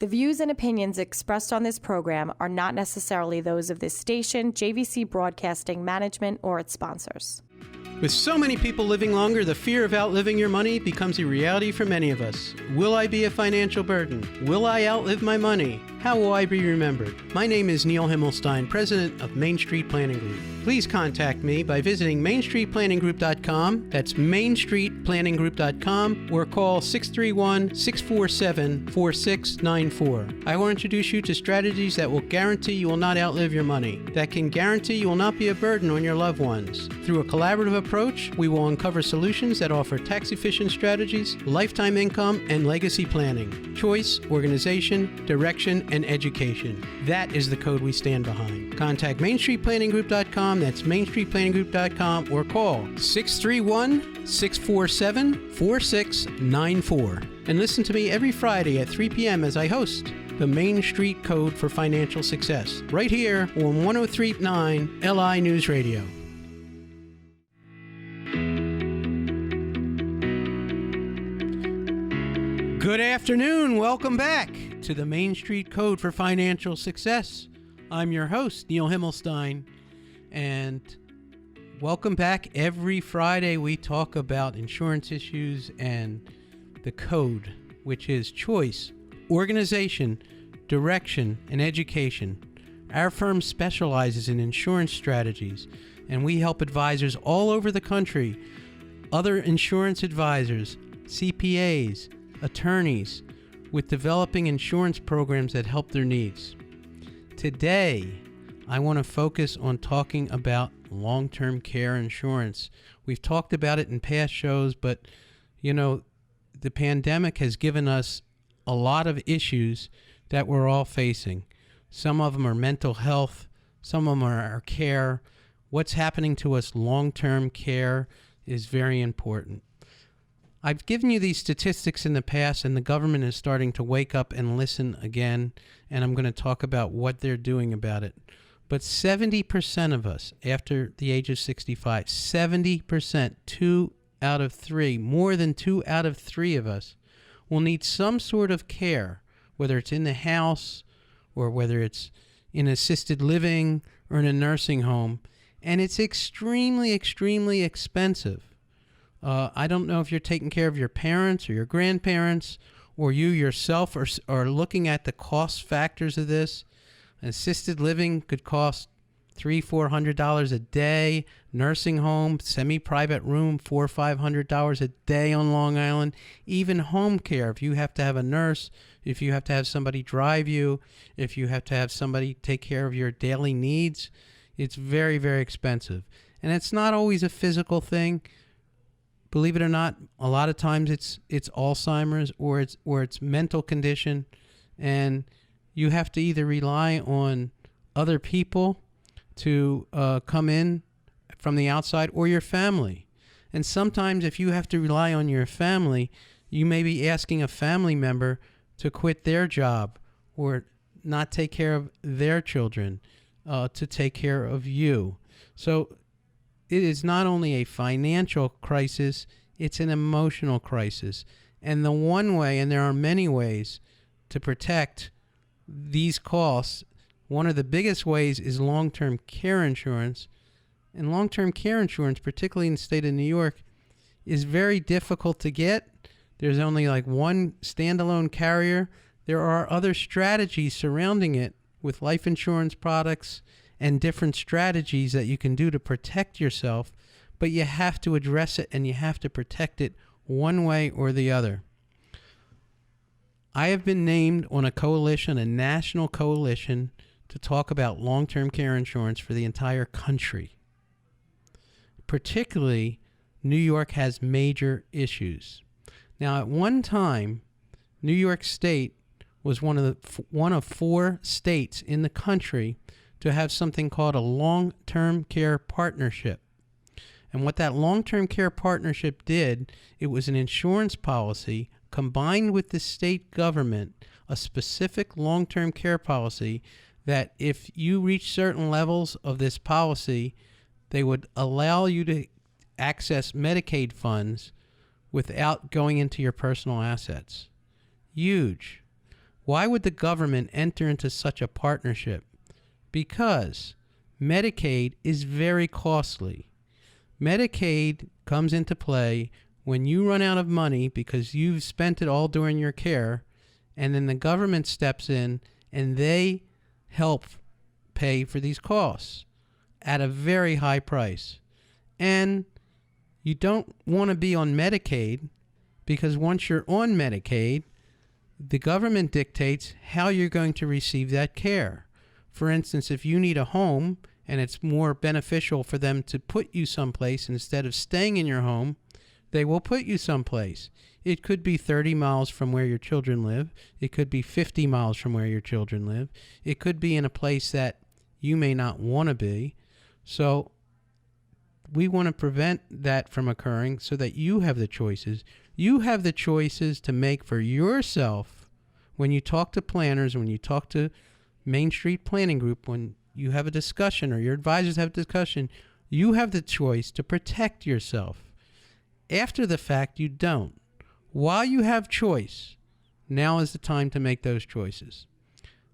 The views and opinions expressed on this program are not necessarily those of this station, JVC Broadcasting Management, or its sponsors. With so many people living longer, the fear of outliving your money becomes a reality for many of us. Will I be a financial burden? Will I outlive my money? How will I be remembered? My name is Neil Himmelstein, president of Main Street Planning Group. Please contact me by visiting mainstreetplanninggroup.com. That's mainstreetplanninggroup.com, or call 631-647-4694. I will introduce you to strategies that will guarantee you will not outlive your money, that can guarantee you will not be a burden on your loved ones. Through a collaborative approach, we will uncover solutions that offer tax-efficient strategies, lifetime income, and legacy planning, choice, organization, direction, and education. That is the code we stand behind. Contact mainstreetplanninggroup.com. That's mainstreetplanninggroup.com, or call 631-647-4694. And listen to me every Friday at 3 p.m. as I host the Main Street Code for Financial Success, right here on 103.9 LI News Radio. Good afternoon. Welcome back to the Main Street Code for Financial Success. I'm your host, Neil Himmelstein, and welcome back. Every Friday we talk about insurance issues and the code, which is choice, organization, direction, and education. Our firm specializes in insurance strategies, and we help advisors all over the country, other insurance advisors, CPAs, attorneys, with developing insurance programs that help their needs. Today, I want to focus on talking about long-term care insurance. We've talked about it in past shows, but the pandemic has given us a lot of issues that we're all facing. Some of them are mental health, some of them are our care. What's happening to us long-term care is very important. I've given you these statistics in the past, and the government is starting to wake up and listen again, and I'm going to talk about what they're doing about it. But 70% of us, after the age of 65, 70%, 2 out of 3, more than 2 out of 3 of us, will need some sort of care, whether it's in the house or whether it's in assisted living or in a nursing home, and it's extremely, extremely expensive. I don't know if you're taking care of your parents or your grandparents, or you yourself are looking at the cost factors of this. Assisted living could cost $300-400 a day. Nursing home, semi-private room, $400 or $500 a day on Long Island. Even home care, if you have to have a nurse, if you have to have somebody drive you, if you have to have somebody take care of your daily needs, it's very, very expensive. And it's not always a physical thing. Believe it or not, a lot of times it's Alzheimer's or it's mental condition, and you have to either rely on other people to come in from the outside or your family. And sometimes if you have to rely on your family, you may be asking a family member to quit their job or not take care of their children to take care of you. So it is not only a financial crisis, it's an emotional crisis. And the one way, and there are many ways to protect these costs, one of the biggest ways is long-term care insurance. And long-term care insurance, particularly in the state of New York, is very difficult to get. There's only like one standalone carrier. There are other strategies surrounding it with life insurance products and different strategies that you can do to protect yourself, but you have to address it and you have to protect it one way or the other. I have been named on a coalition, a national coalition, to talk about long-term care insurance for the entire country. Particularly, New York has major issues. Now, at one time, New York State was one of 4 states in the country to have something called a long-term care partnership. And what that long-term care partnership did, it was an insurance policy combined with the state government, a specific long-term care policy that if you reach certain levels of this policy, they would allow you to access Medicaid funds without going into your personal assets. Huge. Why would the government enter into such a partnership? Because Medicaid is very costly. Medicaid comes into play when you run out of money because you've spent it all during your care, and then the government steps in and they help pay for these costs at a very high price. And you don't want to be on Medicaid because once you're on Medicaid, the government dictates how you're going to receive that care. For instance, if you need a home and it's more beneficial for them to put you someplace instead of staying in your home, they will put you someplace. It could be 30 miles from where your children live. It could be 50 miles from where your children live. It could be in a place that you may not want to be. So we want to prevent that from occurring so that you have the choices. You have the choices to make for yourself when you talk to planners, when you talk to Main Street Planning Group, when you have a discussion or your advisors have a discussion, you have the choice to protect yourself. After the fact, you don't. While you have choice, now is the time to make those choices.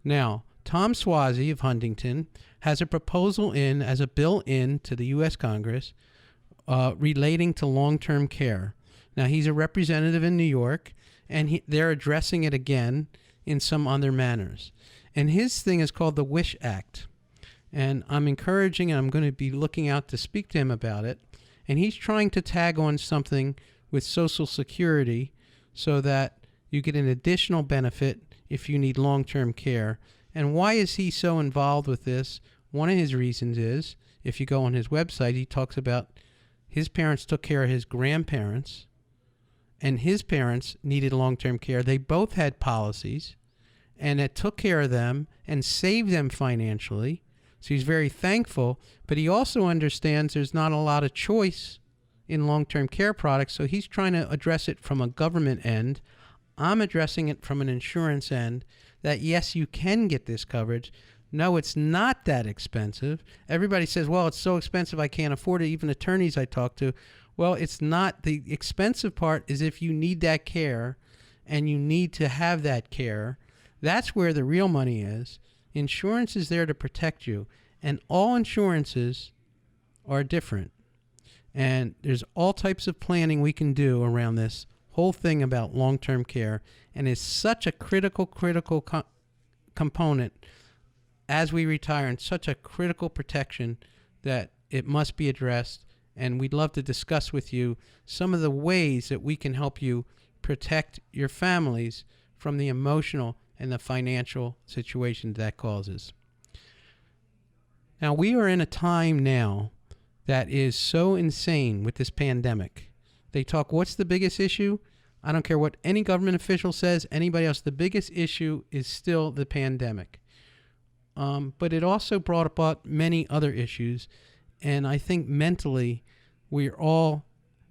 Now, Tom Suozzi of Huntington has a proposal in as a bill in to the U.S. Congress relating to long-term care. Now, he's a representative in New York, and they're addressing it again in some other manners. And his thing is called the WISH Act. And I'm encouraging, and I'm going to be looking out to speak to him about it. And he's trying to tag on something with Social Security so that you get an additional benefit if you need long-term care. And why is he so involved with this? One of his reasons is, if you go on his website, he talks about his parents took care of his grandparents, and his parents needed long-term care. They both had policies, and it took care of them and saved them financially. So he's very thankful, but he also understands there's not a lot of choice in long-term care products, so he's trying to address it from a government end. I'm addressing it from an insurance end, that yes, you can get this coverage. No, it's not that expensive. Everybody says, well, it's so expensive I can't afford it, even attorneys I talk to. Well, it's not. The expensive part is if you need that care and you need to have that care. That's where the real money is. Insurance is there to protect you, and all insurances are different. And there's all types of planning we can do around this whole thing about long-term care, and it's such a critical component as we retire, and such a critical protection that it must be addressed. And we'd love to discuss with you some of the ways that we can help you protect your families from the emotional and the financial situation that causes. Now, we are in a time now that is so insane with this pandemic. They talk, what's the biggest issue? I don't care what any government official says, anybody else. The biggest issue is still the pandemic. But it also brought about many other issues. And I think mentally, we're all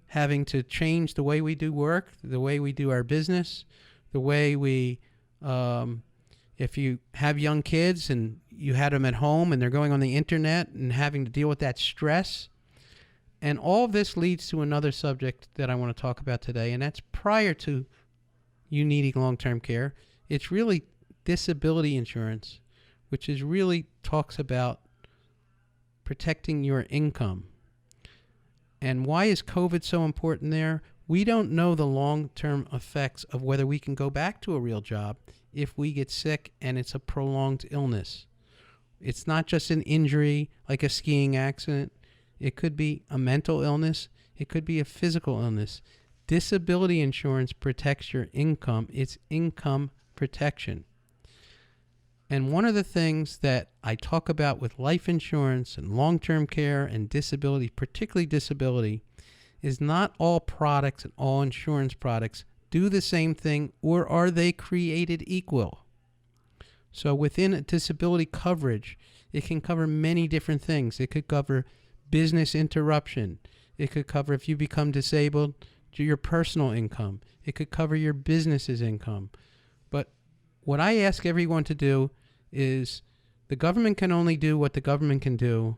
having to change the way we do work, the way we do our business, the way we, if you have young kids and you had them at home and they're going on the internet and having to deal with that stress. And all of this leads to another subject that I want to talk about today, and that's prior to you needing long-term care. It's really disability insurance, which is really talks about protecting your income. And why is COVID so important there? We don't know the long-term effects of whether we can go back to a real job if we get sick and it's a prolonged illness. It's not just an injury like a skiing accident. It could be a mental illness. It could be a physical illness. Disability insurance protects your income. It's income protection. And one of the things that I talk about with life insurance and long-term care and disability, particularly disability, is not all products and all insurance products do the same thing, or are they created equal? So within a disability coverage, it can cover many different things. It could cover business interruption. It could cover if you become disabled, your personal income. It could cover your business's income. But what I ask everyone to do is the government can only do what the government can do.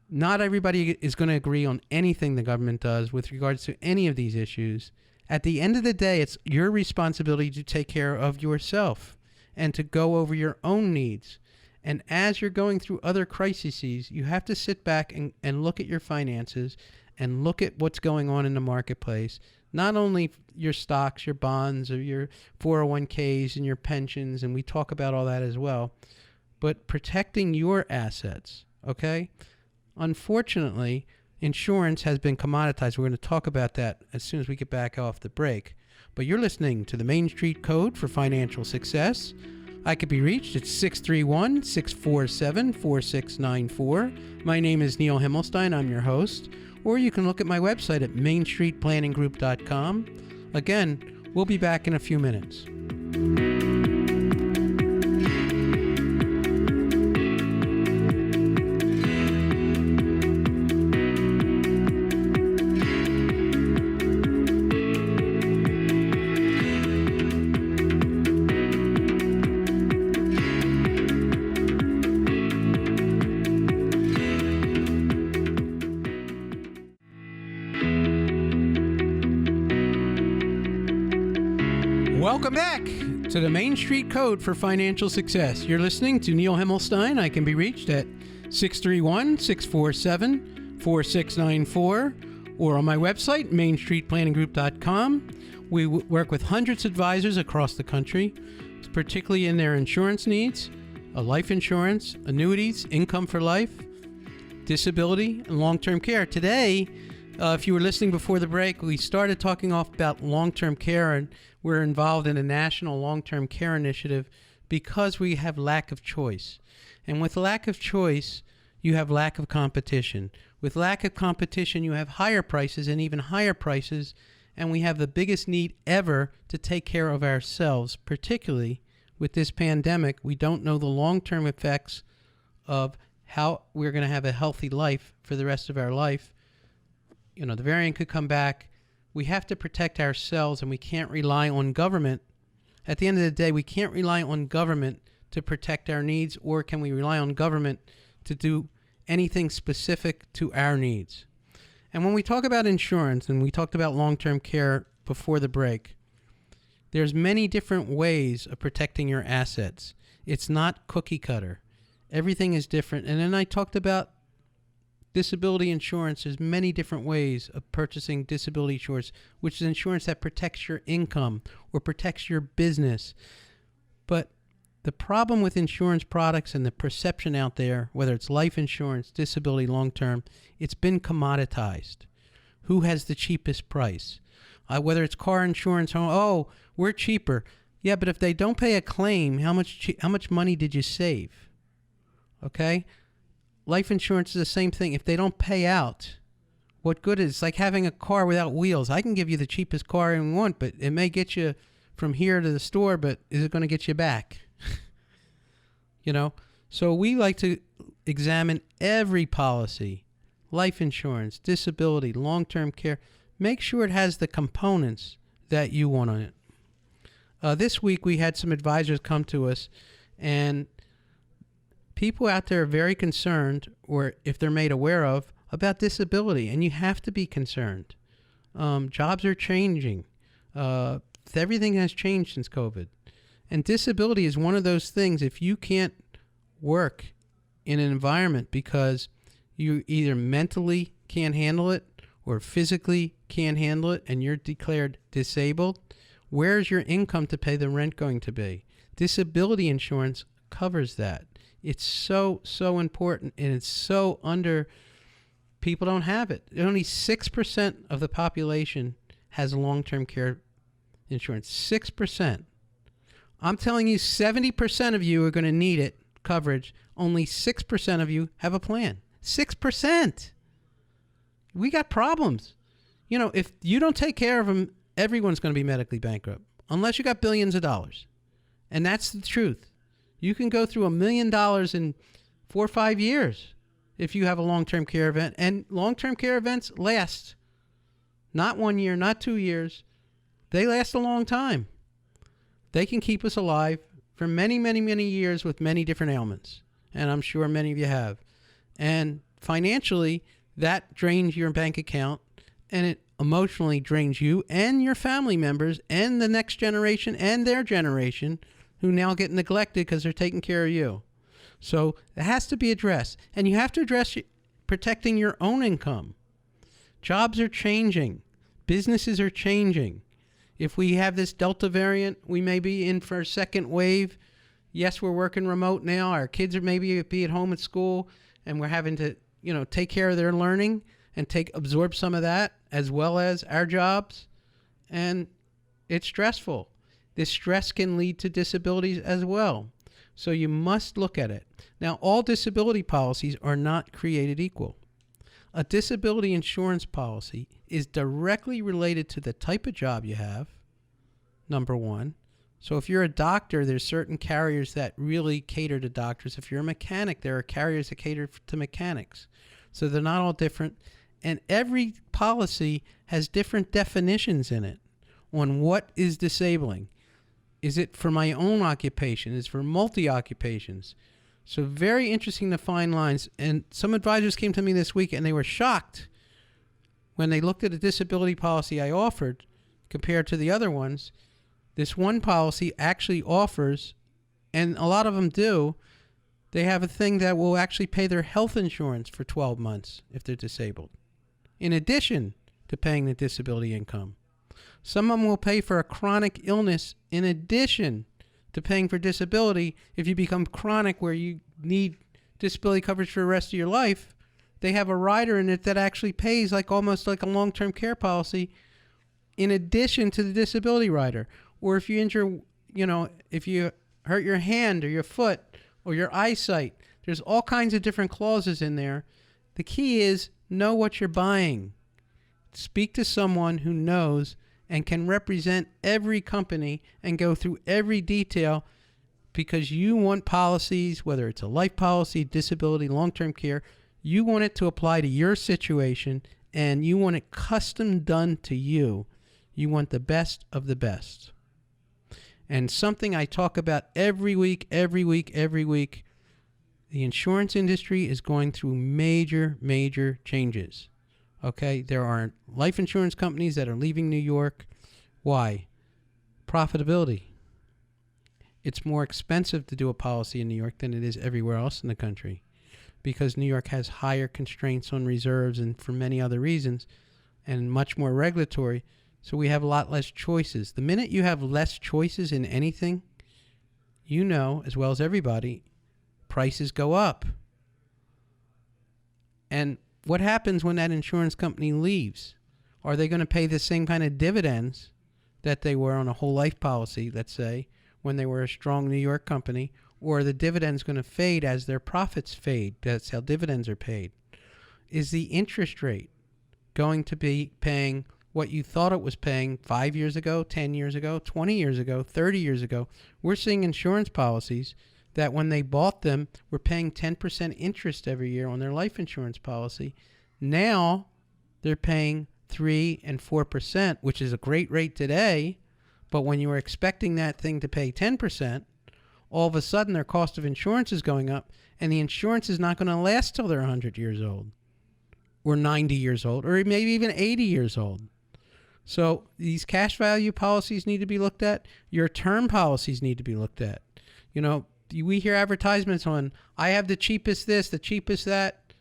Not everybody is going to agree on anything the government does with regards to any of these issues. At the end of the day, it's your responsibility to take care of yourself and to go over your own needs. And as you're going through other crises, you have to sit back and look at your finances and look at what's going on in the marketplace. Not only your stocks, your bonds, or your 401ks and your pensions, and we talk about all that as well, but protecting your assets, okay? Unfortunately, insurance has been commoditized. We're going to talk about that as soon as we get back off the break. But you're listening to the Main Street Code for Financial Success. I could be reached at 631-647-4694. My name is Neil Himmelstein. I'm your host. Or you can look at my website at mainstreetplanninggroup.com. Again, we'll be back in a few minutes. Welcome back to the Main Street Code for Financial Success. You're listening to Neil Himmelstein. I can be reached at 631-647-4694 or on my website, mainstreetplanninggroup.com. We work with hundreds of advisors across the country, particularly in their insurance needs, life insurance, annuities, income for life, disability, and long-term care. Today, if you were listening before the break, we started talking off about long-term care, and we're involved in a national long-term care initiative because we have lack of choice. And with lack of choice, you have lack of competition. With lack of competition, you have higher prices and even higher prices, and we have the biggest need ever to take care of ourselves, particularly with this pandemic. We don't know the long-term effects of how we're going to have a healthy life for the rest of our life. You know, the variant could come back. We have to protect ourselves, and we can't rely on government. At the end of the day, we can't rely on government to protect our needs, or can we rely on government to do anything specific to our needs? And when we talk about insurance, and we talked about long-term care before the break, there's many different ways of protecting your assets. It's not cookie cutter. Everything is different. And then I talked about disability insurance. There's many different ways of purchasing disability insurance, which is insurance that protects your income or protects your business. But the problem with insurance products and the perception out there, whether it's life insurance, disability, long-term, it's been commoditized. Who has the cheapest price? Whether it's car insurance, oh, we're cheaper. Yeah, but if they don't pay a claim, how much money did you save? Okay? Life insurance is the same thing. If they don't pay out, what good is it? It's like having a car without wheels. I can give you the cheapest car you want, but it may get you from here to the store, but is it going to get you back? You know? So we like to examine every policy, life insurance, disability, long-term care. Make sure it has the components that you want on it. This week we had some advisors come to us, and people out there are very concerned, or if they're made aware of, about disability, and you have to be concerned. Jobs are changing. Everything has changed since COVID. And disability is one of those things, if you can't work in an environment because you either mentally can't handle it or physically can't handle it and you're declared disabled, where's your income to pay the rent going to be? Disability insurance covers that. It's so important, and it's so people don't have it. Only 6% of the population has long-term care insurance. 6%. I'm telling you, 70% of you are going to need it, coverage. Only 6% of you have a plan. 6%. We got problems. You know, if you don't take care of them, everyone's going to be medically bankrupt, unless you got billions of dollars. And that's the truth. You can go through $1 million in 4 or 5 years if you have a long-term care event. And long-term care events last not 1 year, not 2 years. They last a long time. They can keep us alive for many, many, many years with many different ailments. And I'm sure many of you have. And financially, that drains your bank account, and it emotionally drains you and your family members and the next generation and their generation who now get neglected because they're taking care of you. So it has to be addressed. And you have to address protecting your own income. Jobs are changing. Businesses are changing. If we have this Delta variant, we may be in for a second wave. Yes, we're working remote now. Our kids are maybe be at home at school, and we're having to, take care of their learning and absorb some of that as well as our jobs. And it's stressful. This stress can lead to disabilities as well. So you must look at it. Now, all disability policies are not created equal. A disability insurance policy is directly related to the type of job you have, number one. So if you're a doctor, there's certain carriers that really cater to doctors. If you're a mechanic, there are carriers that cater to mechanics. So they're not all different. And every policy has different definitions in it on what is disabling. Is it for my own occupation? Is it for multi-occupations? So very interesting to find lines. And some advisors came to me this week and they were shocked when they looked at a disability policy I offered compared to the other ones. This one policy actually offers, and a lot of them do, they have a thing that will actually pay their health insurance for 12 months if they're disabled, in addition to paying the disability income. Some of them will pay for a chronic illness in addition to paying for disability. If you become chronic where you need disability coverage for the rest of your life, they have a rider in it that actually pays almost like a long-term care policy in addition to the disability rider. Or if you injure, if you hurt your hand or your foot or your eyesight, there's all kinds of different clauses in there. The key is know what you're buying. Speak to someone who knows and can represent every company and go through every detail, because you want policies, whether it's a life policy, disability, long-term care, you want it to apply to your situation and you want it custom done to you. You want the best of the best. And something I talk about every week, the insurance industry is going through major, major changes. Okay, there are life insurance companies that are leaving New York. Why? Profitability. It's more expensive to do a policy in New York than it is everywhere else in the country, because New York has higher constraints on reserves and for many other reasons, and much more regulatory. So we have a lot less choices. The minute you have less choices in anything, as well as everybody, prices go up. And what happens when that insurance company leaves? Are they going to pay the same kind of dividends that they were on a whole life policy, let's say, when they were a strong New York company? Or are the dividends going to fade as their profits fade? That's how dividends are paid. Is the interest rate going to be paying what you thought it was paying 5 years ago, 10 years ago, 20 years ago, 30 years ago? We're seeing insurance policies that when they bought them were paying 10% interest every year on their life insurance policy. Now they're paying 3 and 4%, which is a great rate today. But when you were expecting that thing to pay 10%, all of a sudden their cost of insurance is going up, and the insurance is not going to last till they're 100 years old or 90 years old or maybe even 80 years old. So these cash value policies need to be looked at. Your term policies need to be looked at. We hear advertisements on, I have the cheapest this, the cheapest that,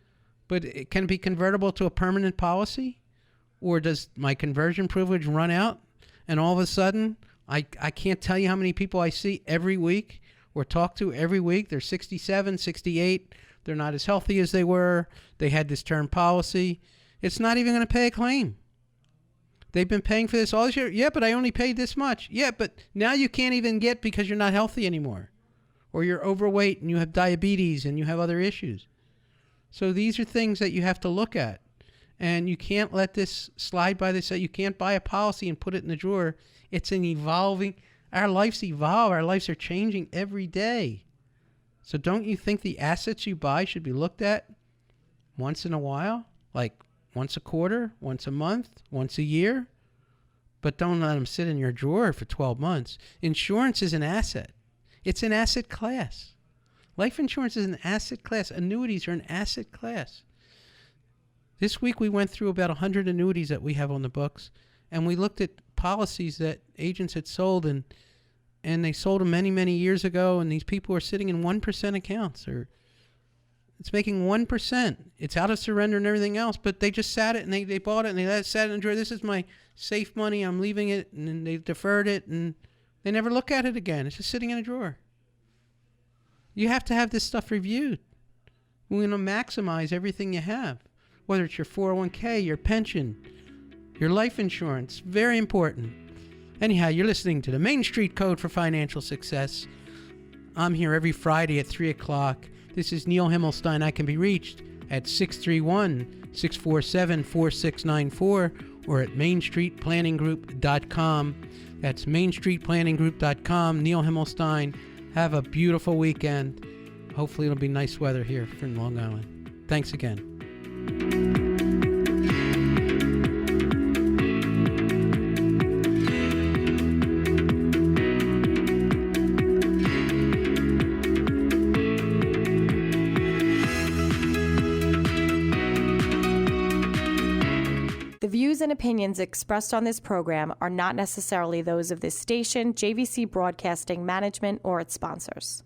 but it can be convertible to a permanent policy? Or does my conversion privilege run out? And all of a sudden, I can't tell you how many people I see every week or talk to every week. They're 67, 68. They're not as healthy as they were. They had this term policy. It's not even going to pay a claim. They've been paying for this all this year. Yeah, but I only paid this much. Yeah, but now you can't even get because you're not healthy anymore. Or you're overweight and you have diabetes and you have other issues. So these are things that you have to look at. And you can't let this slide by this. You can't buy a policy and put it in the drawer. It's an evolving. Our lives evolve. Our lives are changing every day. So don't you think the assets you buy should be looked at once in a while? Like once a quarter, once a month, once a year? But don't let them sit in your drawer for 12 months. Insurance is an asset. It's an asset class. Life insurance is an asset class. Annuities are an asset class. This week we went through about 100 annuities that we have on the books, and we looked at policies that agents had sold, and they sold them many, many years ago, and these people are sitting in 1% accounts, or it's making 1%. It's out of surrender and everything else, but they just sat it, and they bought it, and they let it sat in the drawer. This is my safe money. I'm leaving it, and then they deferred it, and they never look at it again. It's just sitting in a drawer. You have to have this stuff reviewed. We're going to maximize everything you have, whether it's your 401k, your pension, your life insurance. Very important. Anyhow, you're listening to the Main Street Code for Financial Success. I'm here every Friday at 3 o'clock. This is Neil Himmelstein. I can be reached at 631-647-4694 or at mainstreetplanninggroup.com. That's mainstreetplanninggroup.com. Neil Himmelstein. Have a beautiful weekend. Hopefully it'll be nice weather here in Long Island. Thanks again. The views and opinions expressed on this program are not necessarily those of this station, JVC Broadcasting Management, or its sponsors.